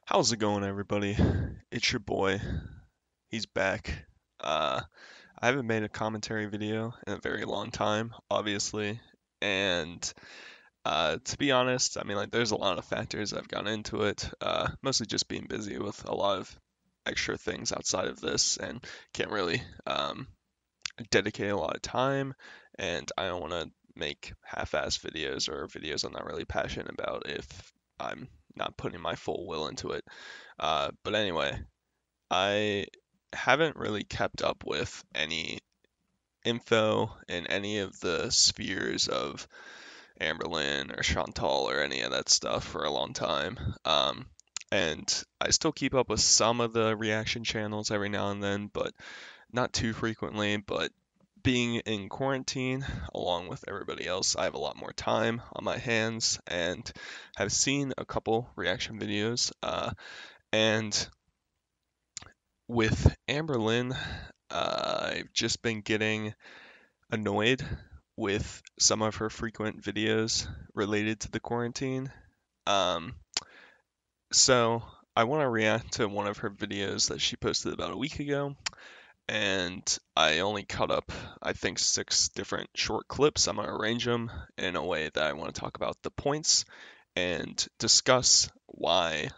How's it going, everybody? It's your boy. He's back. Uh, I haven't made a commentary video in a very long time, obviously. And to be honest, I mean, like, there's a lot of factors that have gone into it. Mostly just being busy with a lot of extra things outside of this and can't really dedicate a lot of time. And I don't want to make half-ass videos or videos I'm not really passionate about if I'm not putting my full will into it. But anyway, I haven't really kept up with any info in any of the spheres of Amberlynn or Chantal or any of that stuff for a long time. And I still keep up with some of the reaction channels every now and then, but not too frequently. But being in quarantine, along with everybody else, I have a lot more time on my hands and have seen a couple reaction videos. And with Amberlynn, I've just been getting annoyed with some of her frequent videos related to the quarantine. Um, so I want to react to one of her videos that she posted about a week ago, and I only cut up, I think, 6 different short clips. I'm going to arrange them in a way that I want to talk about the points and discuss why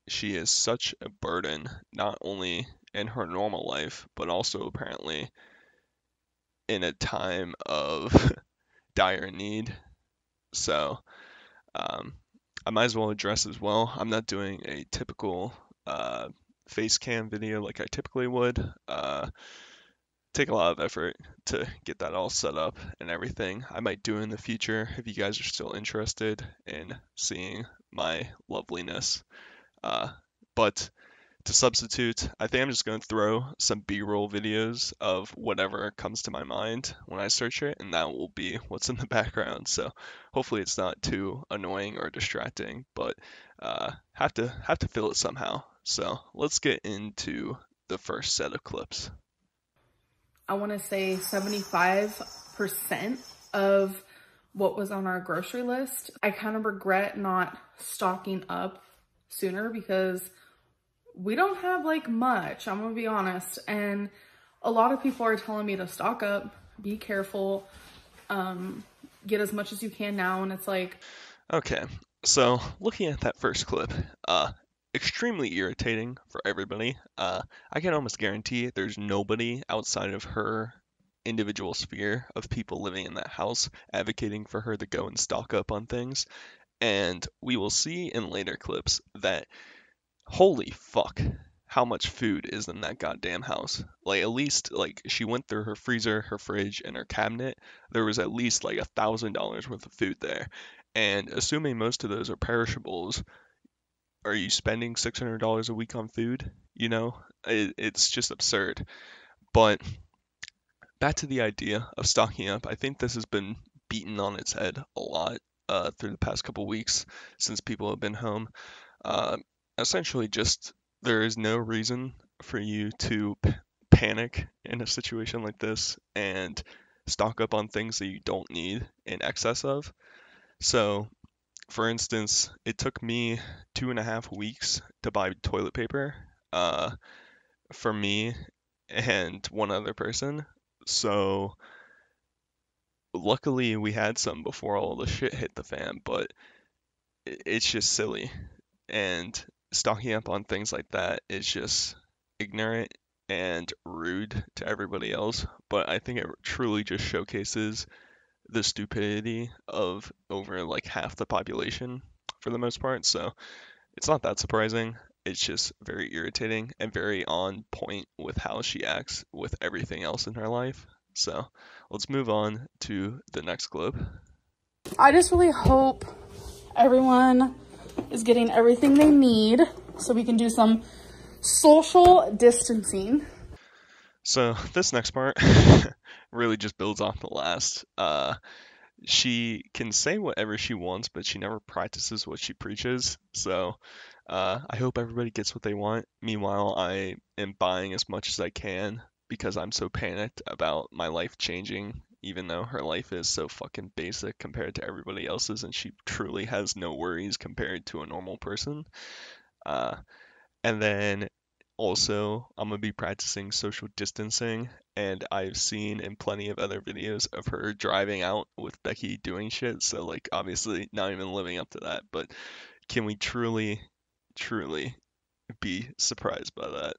she is such a burden, not only in her normal life, but also apparently in a time of dire need. So, um, I might as well address as well. I'm not doing a typical uh, face cam video like I typically would. Take a lot of effort to get that all set up and everything. I might do in the future if you guys are still interested in seeing my loveliness. Uh, but to substitute, I think I'm just going to throw some B-roll videos of whatever comes to my mind when I search it, and that will be what's in the background. So hopefully it's not too annoying or distracting, but have to fill it somehow. So let's get into the first set of clips. I want to say 75% of what was on our grocery list. I kind of regret not stocking up sooner because we don't have like much, I'm gonna be honest. And a lot of people are telling me to stock up, be careful, get as much as you can now. And it's like, Okay, so looking at that first clip, extremely irritating for everybody. I can almost guarantee there's nobody outside of her individual sphere of people living in that house advocating for her to go and stock up on things. And we will see in later clips that holy fuck, how much food is in that goddamn house. Like at least like she went through her freezer, her fridge, and her cabinet. There was at least like $1,000 worth of food there. And assuming most of those are perishables, are you spending $600 a week on food? You know, it's just absurd. But back to the idea of stocking up, I think this has been beaten on its head a lot through the past couple weeks since people have been home. Uh, Essentially, just there is no reason for you to panic in a situation like this and stock up on things that you don't need in excess of. So, for instance, it took me 2.5 weeks to buy toilet paper uh, for me and one other person. So, luckily, we had some before all the shit hit the fan, but it's just silly. And stocking up on things like that is just ignorant and rude to everybody else. But I think it truly just showcases the stupidity of over like half the population for the most part. So it's not that surprising. It's just very irritating and very on point with how she acts with everything else in her life. So let's move on to the next clip. I just really hope everyone is getting everything they need so we can do some social distancing. So this next part really just builds off the last. She can say whatever she wants, but she never practices what she preaches. So I hope everybody gets what they want. Meanwhile, I am buying as much as I can because I'm so panicked about my life changing, even though her life is so fucking basic compared to everybody else's, and she truly has no worries compared to a normal person. Uh, and then also, I'm gonna be practicing social distancing, and I've seen in plenty of other videos of her driving out with Becky doing shit. So, like, obviously, not even living up to that. But can we truly, truly be surprised by that?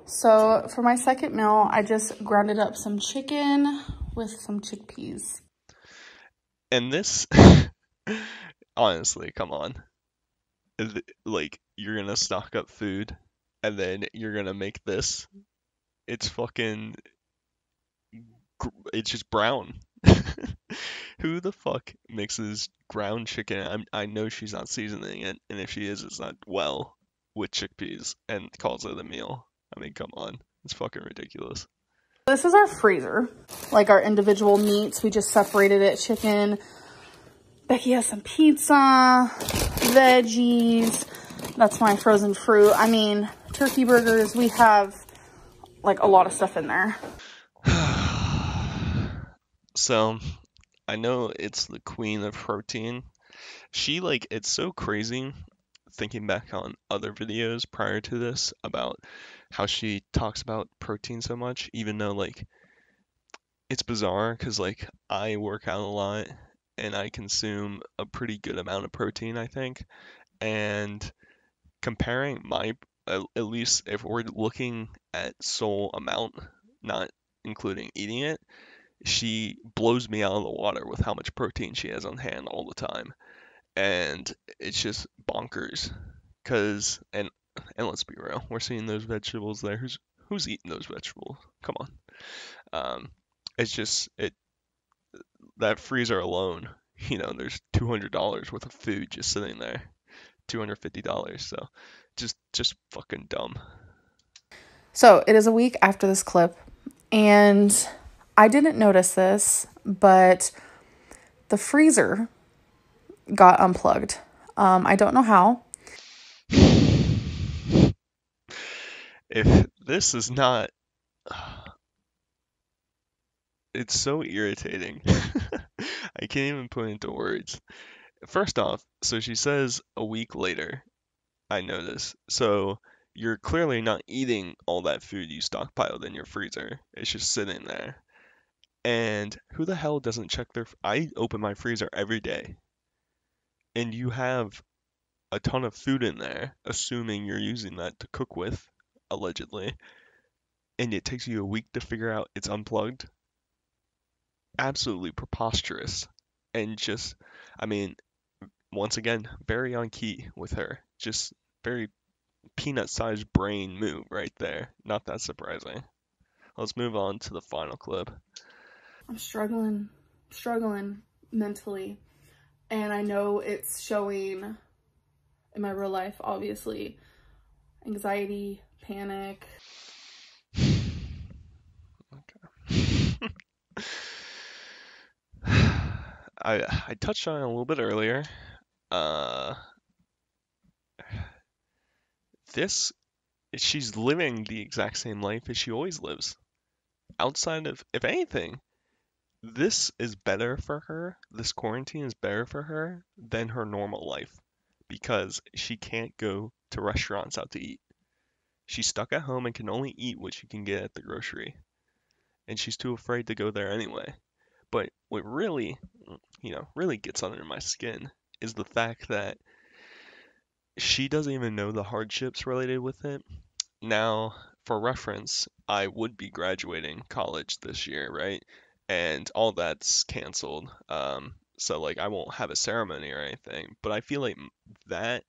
So for my second meal, I just grounded up some chicken with some chickpeas. And this, honestly, come on. Like, you're gonna stock up food, and then you're gonna make this. It's fucking, it's just brown. Who the fuck mixes ground chicken? I know she's not seasoning it, and if she is, it's not well with chickpeas and calls it a meal. I mean, come on. It's fucking ridiculous. This is our freezer, like our individual meats. We just separated it. Chicken. Becky has some pizza, veggies. That's my frozen fruit. I mean, turkey burgers. We have like a lot of stuff in there. So, I know it's the queen of protein. She, like, it's so crazy thinking back on other videos prior to this about how she talks about protein so much, even though, like, it's bizarre because, like, I work out a lot and I consume a pretty good amount of protein, I think. And comparing my, at least if we're looking at sole amount, not including eating it, she blows me out of the water with how much protein she has on hand all the time. And it's just bonkers. Cause and let's be real, we're seeing those vegetables there. Who's eating those vegetables? Come on. Um, it's just it that freezer alone. There's $200 worth of food just sitting there. $250. So just fucking dumb. So it is a week after this clip, and I didn't notice this, but the freezer got unplugged. I don't know how. If this is not, it's so irritating. I can't even put it into words. First off, so she says a week later. I notice. So you're clearly not eating all that food you stockpiled in your freezer. It's just sitting there. And who the hell doesn't check their? I open my freezer every day, and you have a ton of food in there, assuming you're using that to cook with, allegedly, and it takes you a week to figure out it's unplugged. Absolutely preposterous. And just, I mean, once again, very on key with her. Just very peanut-sized brain move right there. Not that surprising. Let's move on to the final clip. I'm struggling mentally. And I know it's showing in my real life, obviously. Anxiety, panic. Okay. I touched on it a little bit earlier. Uh, this she's living the exact same life as she always lives. Outside of, if anything, this is better for her. This quarantine is better for her than her normal life because she can't go to restaurants out to eat. She's stuck at home and can only eat what she can get at the grocery, and she's too afraid to go there anyway. But what really, really gets under my skin is the fact that she doesn't even know the hardships related with it. Now, for reference, I would be graduating college this year, right? And all that's canceled. So like I won't have a ceremony or anything, but I feel like that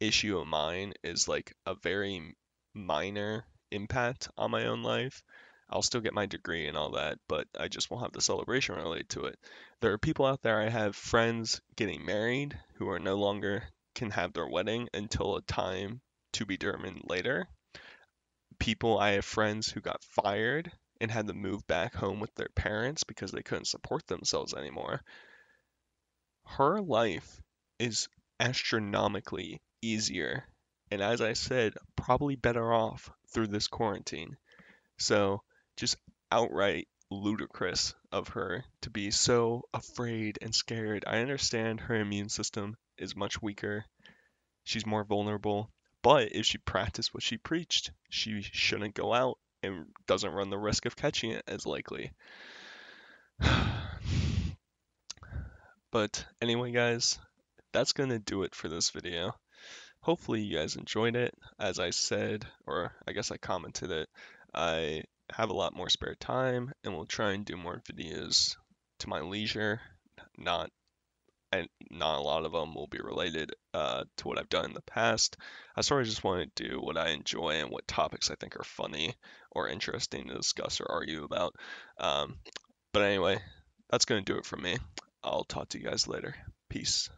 issue of mine is like a very minor impact on my own life. I'll still get my degree and all that, but I just won't have the celebration related to it. There are people out there, I have friends getting married who are no longer can have their wedding until a time to be determined later. I have friends who got fired and had to move back home with their parents because they couldn't support themselves anymore. Her life is astronomically easier, and as I said, probably better off through this quarantine. So, just outright ludicrous of her to be so afraid and scared. I understand her immune system is much weaker, She's more vulnerable. But if she practiced what she preached, she shouldn't go out and doesn't run the risk of catching it as likely. But anyway, guys, that's gonna do it for this video. Hopefully you guys enjoyed it. As I said, or I guess I commented it, I have a lot more spare time and will try and do more videos to my leisure. Not and not a lot of them will be related to what I've done in the past. I sort of just want to do what I enjoy and what topics I think are funny or interesting to discuss or argue about. Um, but anyway, that's going to do it for me. I'll talk to you guys later. Peace.